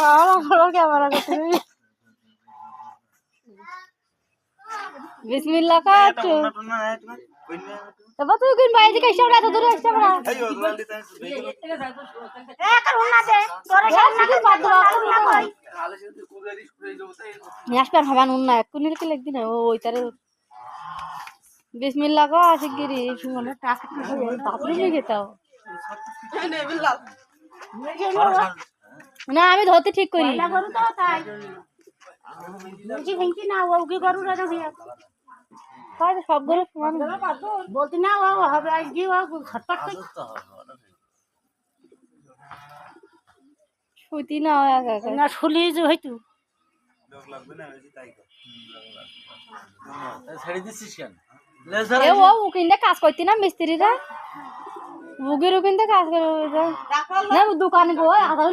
আমার ক্যামেরা করতে বিসমিল্লাহ কাটু এবার তুই কোন বাইরে কে এসে এত দূরে এসে আমরা এখন উন্না দে তোরে সামনে বাদ দাও কই নিয়াসপার হবান উন্না কোনি কে লাগদি না ওইটারে বিসমিল্লাহ কা আশিগিরি সুমন টাকা বাপরে নিয়ে গেতাও না আমি ধরতে ঠিক করি না করু তো তাই বুঝি ভেঙ্কি না ও কি করু রে ভিয়া তাই সব গরু সমান বলতি না ও হবে আজ কি ও খটপট কই শুতি না না শুলি যে হইতো লোক লাগবে না হইছে তাই ছেড়ে দিছিস কেন এ ও উকিনটা কাজ করতি না মিস্ত্রিরা বুগের উকিনটা কাজ করে না দোকানে গো আদা